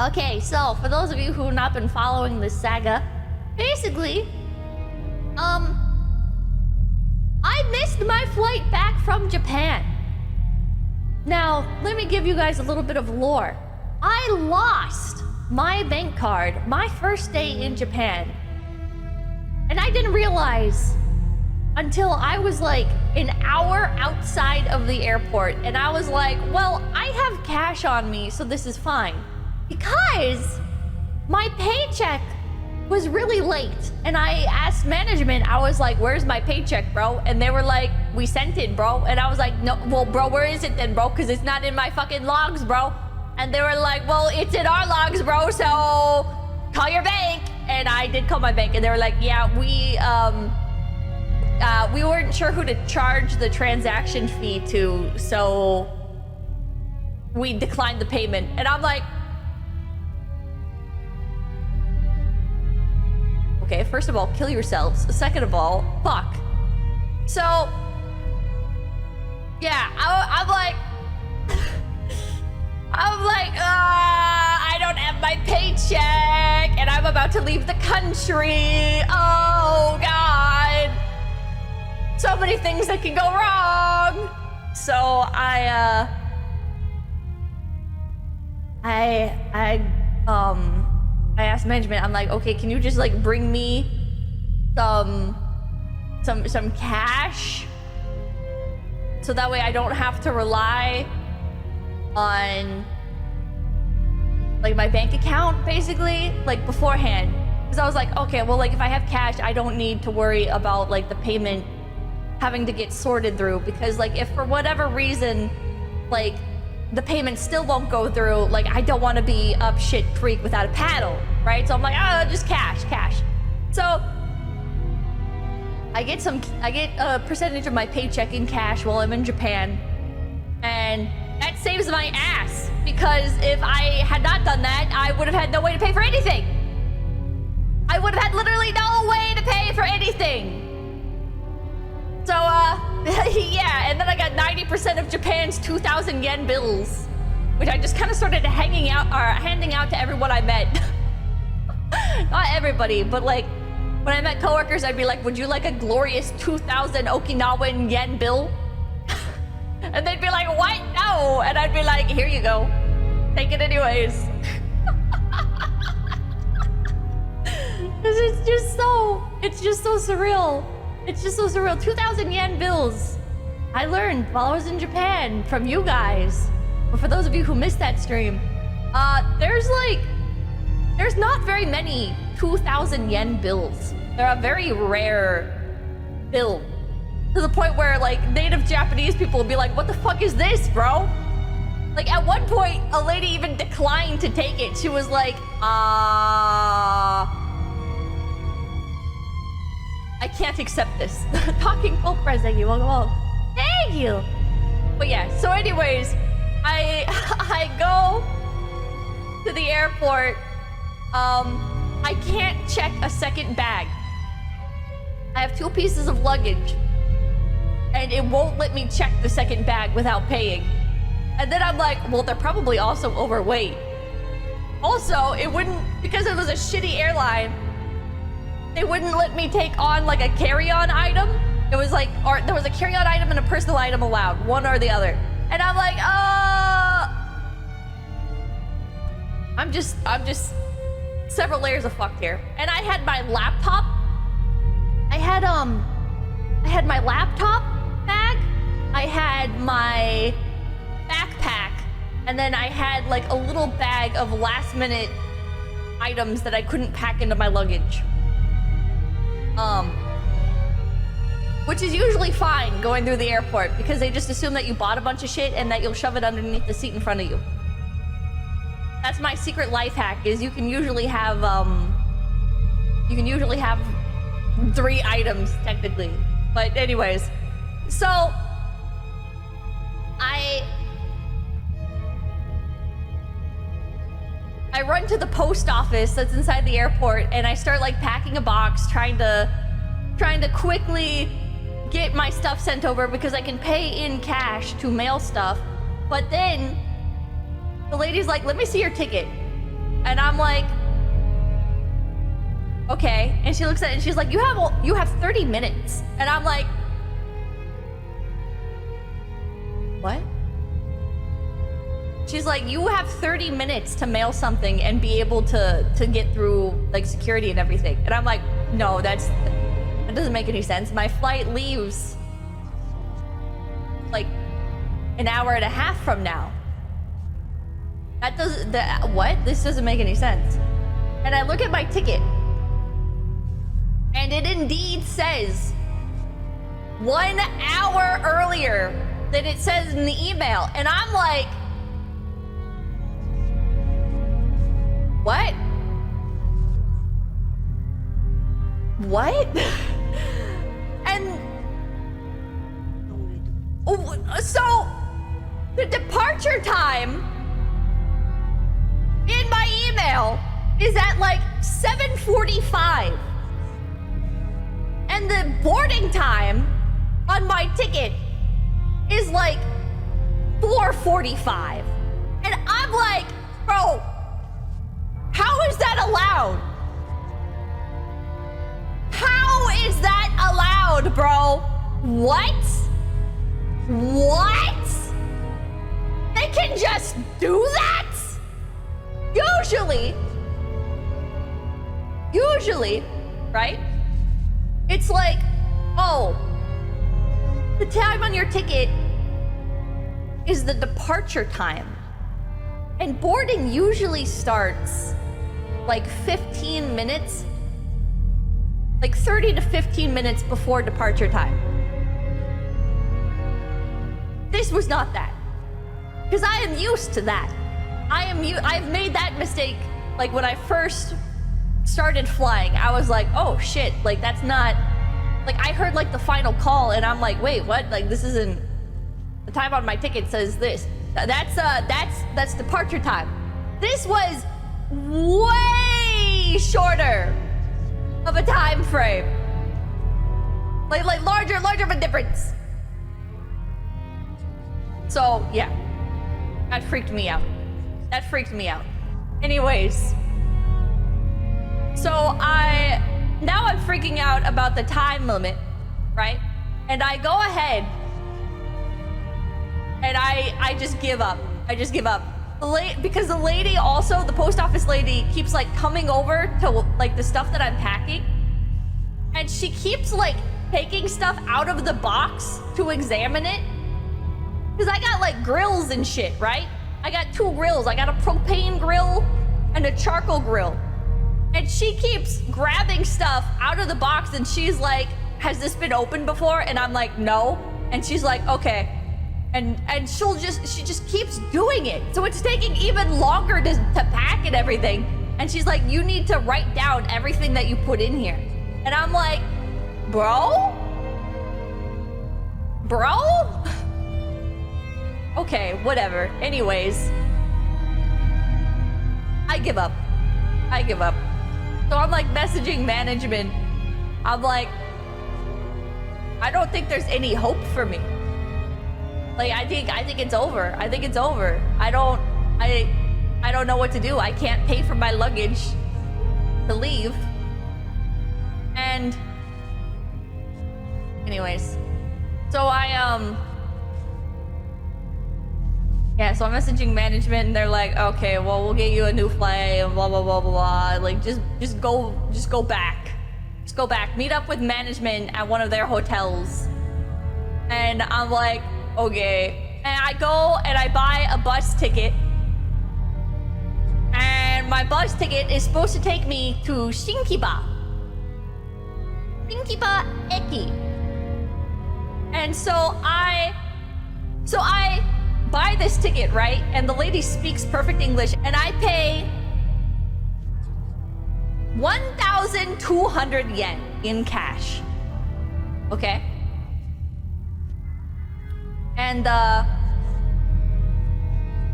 Okay, so for those of you who have not been following this saga, basically, I missed my flight back from Japan. Now, let me give you guys a little bit of lore. I lost my bank card my first day in Japan. And I didn't realize until I was like an hour outside of the airport. And I was like, well, I have cash on me, so this is fine. Because my paycheck was really late. And I asked management, I was like, where's my paycheck, bro? And they were like, we sent it, bro. And I was like, no, well, bro, where is it then, bro? Because it's not in my fucking logs, bro. And they were like, well, it's in our logs, bro, so call your bank. And I did call my bank, and they were like, yeah, we weren't sure who to charge the transaction fee to, so we declined the payment. And I'm like, okay, first of all, kill yourselves. Second of all, fuck. So, yeah, I'm like, I don't have my paycheck, and I'm about to leave the country. Oh, God. So many things that can go wrong. So I asked management, I'm like, okay, can you just like bring me some cash? So that way I don't have to rely on like my bank account, basically, like beforehand. Because I was like, okay, well, like if I have cash, I don't need to worry about like the payment having to get sorted through. Because like if for whatever reason, like the payment still won't go through, like I don't want to be up shit creek without a paddle, right? So I'm like, oh, just cash. So I get a percentage of my paycheck in cash while I'm in Japan, and that saves my ass, because if I had not done that, I would have had no way to pay for anything. I would have had literally no way to pay for anything. So, yeah, and then I got 90% of Japan's 2,000 yen bills, which I just kind of started handing out to everyone I met. Not everybody, but like, when I met coworkers, I'd be like, would you like a glorious 2,000 Okinawan yen bill? And they'd be like, what? No. And I'd be like, here you go. Take it anyways. Because it's just so surreal. It's just so surreal. 2,000 yen bills. I learned while I was in Japan from you guys. But for those of you who missed that stream, there's not very many 2,000 yen bills. They're a very rare bill. To the point where like native Japanese people will be like, what the fuck is this, bro? Like at one point, a lady even declined to take it. She was like, I can't accept this. Talking full press, thank you, welcome home. Thank you. But yeah, so anyways, I go to the airport. I can't check a second bag. I have 2 pieces of luggage, and it won't let me check the second bag without paying. And then I'm like, well, they're probably also overweight. Also, it wouldn't, because it was a shitty airline, they wouldn't let me take on like a carry-on item. It was like, or there was a carry-on item and a personal item allowed, one or the other. And I'm like, I'm just several layers of fucked here. And I had my laptop. I had my laptop bag. I had my backpack, and then I had like a little bag of last minute items that I couldn't pack into my luggage. Which is usually fine going through the airport, because they just assume that you bought a bunch of shit and that you'll shove it underneath the seat in front of you. That's my secret life hack, is you can usually have 3 items technically. But anyways, so I run to the post office that's inside the airport, and I start like packing a box, trying to quickly get my stuff sent over, because I can pay in cash to mail stuff. But then the lady's like, let me see your ticket. And I'm like, okay. And she looks at it and she's like, you have 30 minutes. And I'm like, what? She's like, you have 30 minutes to mail something and be able to get through like security and everything. And I'm like, no, that doesn't make any sense. My flight leaves like an hour and a half from now. What? This doesn't make any sense. And I look at my ticket and it indeed says 1 hour earlier than it says in the email. And I'm like, what? What? And so the departure time in my email is at like 7:45. And the boarding time on my ticket is like 4:45. And I'm like, bro, how is that allowed? How is that allowed, bro? What? What? They can just do that? Usually, right? It's like, oh, the time on your ticket is the departure time. And boarding usually starts like 15 minutes, like 30 to 15 minutes before departure time. This was not that. Because I am used to that. I've made that mistake like when I first started flying. I was like, oh shit, like that's not, like I heard like the final call and I'm like, wait, what? Like this isn't, the time on my ticket says this. That's departure time. This was way shorter of a time frame. Like larger of a difference. So yeah, that freaked me out. Anyways, so now I'm freaking out about the time limit, right? And I go ahead and I just give up. Because the lady also, the post office lady, keeps like coming over to like the stuff that I'm packing. And she keeps like taking stuff out of the box to examine it. Because I got like grills and shit, right? I got 2 grills. I got a propane grill and a charcoal grill. And she keeps grabbing stuff out of the box and she's like, has this been opened before? And I'm like, no. And she's like, okay. And she just keeps doing it. So it's taking even longer to pack and everything. And she's like, you need to write down everything that you put in here. And I'm like, bro? Okay, whatever. Anyways, I give up. So I'm like messaging management. I'm like, I don't think there's any hope for me. Like I think it's over. I don't know what to do. I can't pay for my luggage to leave. And anyways, so so I'm messaging management and they're like, okay, well, we'll get you a new flight and blah, blah, blah, blah, blah. Like, just go back. Just go back. Meet up with management at one of their hotels. And I'm like, okay. And I go and I buy a bus ticket. And my bus ticket is supposed to take me to Shinkiba Eki. And so I buy this ticket, right? And the lady speaks perfect English and I pay 1,200 yen in cash. Okay? And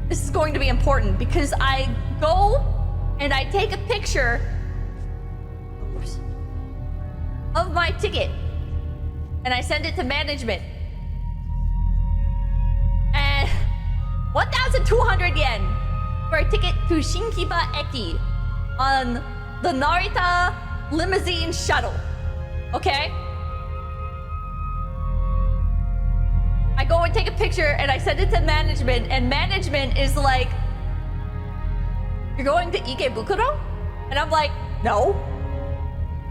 this is going to be important because I go and I take a picture of my ticket and I send it to management. And 1,200 yen for a ticket to Shinkiba Eki on the Narita limousine shuttle. Okay? I go and take a picture and I send it to management, and management is like, "You're going to Ikebukuro?" And I'm like, "No."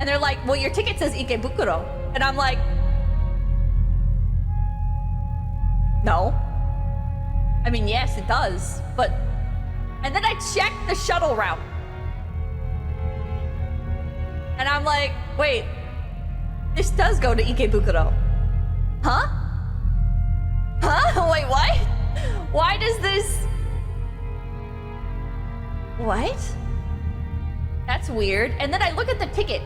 And they're like, "Well, your ticket says Ikebukuro." And I'm like, "No. I mean, yes, it does, but..." And then I check the shuttle route. And I'm like, "Wait, this does go to Ikebukuro. Huh? Huh? Wait, what? Why does this... What? That's weird." And then I look at the ticket,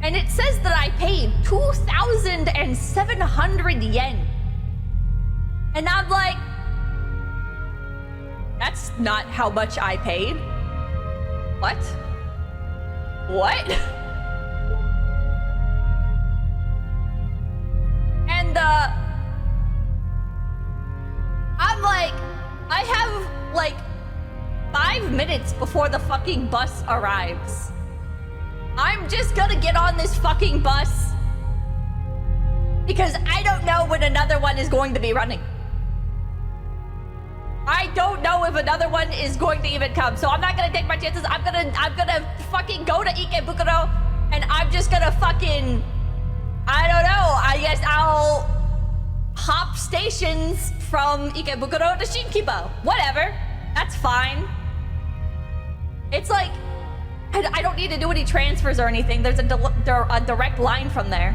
and it says that I paid 2,700 yen. And I'm like, that's not how much I paid. What? What? And I'm like, I have like 5 minutes before the fucking bus arrives. I'm just gonna get on this fucking bus because I don't know when another one is going to be running. I don't know if another one is going to even come, so I'm not gonna take my chances. I'm gonna fucking go to Ikebukuro, and I'm just gonna fucking, I don't know, I guess I'll hop stations from Ikebukuro to Shinkiba. Whatever, that's fine. It's like, I don't need to do any transfers or anything. There's a direct line from there.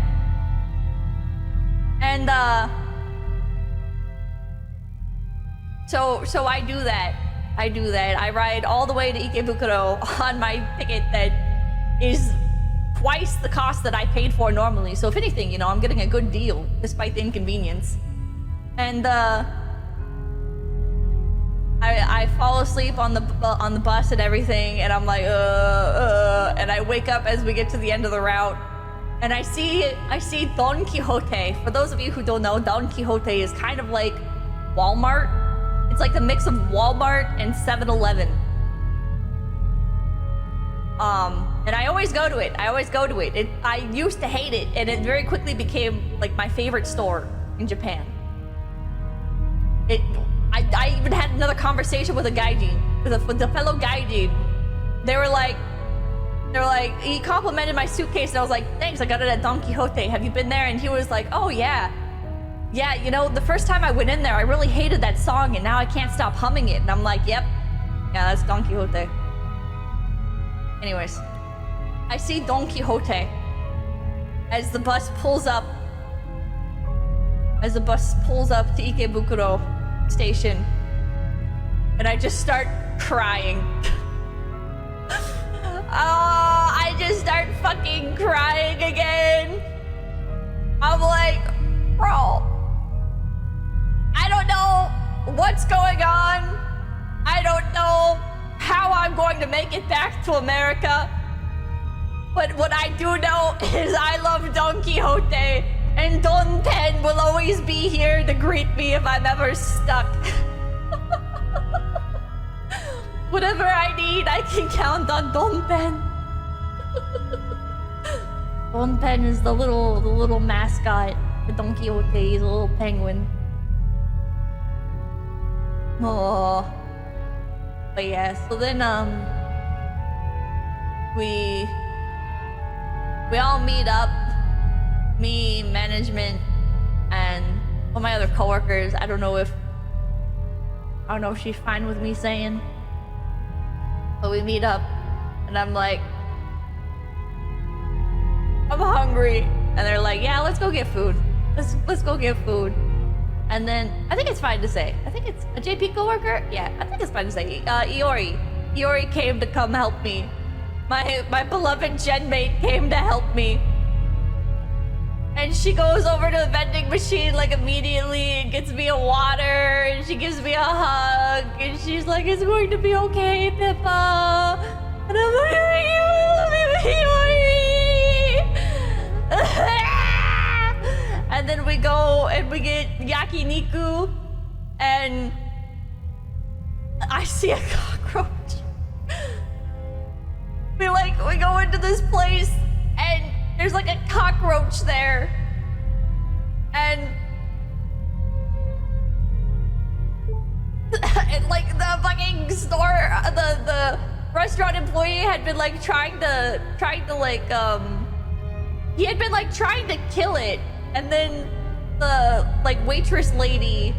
And so I do that. I ride all the way to Ikebukuro on my ticket that is twice the cost that I paid for normally. So if anything, you know, I'm getting a good deal despite the inconvenience. And I fall asleep on the bus and everything, and I'm like, and I wake up as we get to the end of the route, and I see Don Quijote. For those of you who don't know, Don Quixote is kind of like Walmart. It's like the mix of Walmart and 7-Eleven. And I always go to it. I used to hate it, and it very quickly became like my favorite store in Japan. I even had another conversation with a gaijin, with a fellow gaijin. They were like, he complimented my suitcase, and I was like, "Thanks, I got it at Don Quixote. Have you been there?" And he was like, "Oh yeah, you know, the first time I went in there, I really hated that song, and now I can't stop humming it." And I'm like, "Yep, yeah, that's Don Quixote." Anyways, I see Don Quixote as the bus pulls up to Ikebukuro station, and I just start crying. I just start fucking crying again. I'm like, bro, I don't know what's going on. I don't know how I'm going to make it back to America. But what I do know is I love Don Quixote, and Don Pen will always be here to greet me if I'm ever stuck. Whatever I need, I can count on Don Pen. Don Pen is the little mascot for Don Quixote. He's a little penguin. Oh. But yeah, so then we all meet up. Me, management, and all my other coworkers. I don't know if she's fine with me saying, but we meet up, and I'm like, "I'm hungry," and they're like, "Yeah, let's go get food. Let's go get food." And then I think it's fine to say. I think it's a JP coworker. Yeah, I think it's fine to say. Iori came to come help me. My beloved gen mate came to help me. And she goes over to the vending machine like immediately and gets me a water, and she gives me a hug, and she's like, "It's going to be okay, Pippa." And I'm like, and then we go and we get yakiniku, and I see a cockroach. We go into this place and there's like a cockroach there. And like the fucking store, the restaurant employee had been like trying to like he had been like trying to kill it, and then the like waitress lady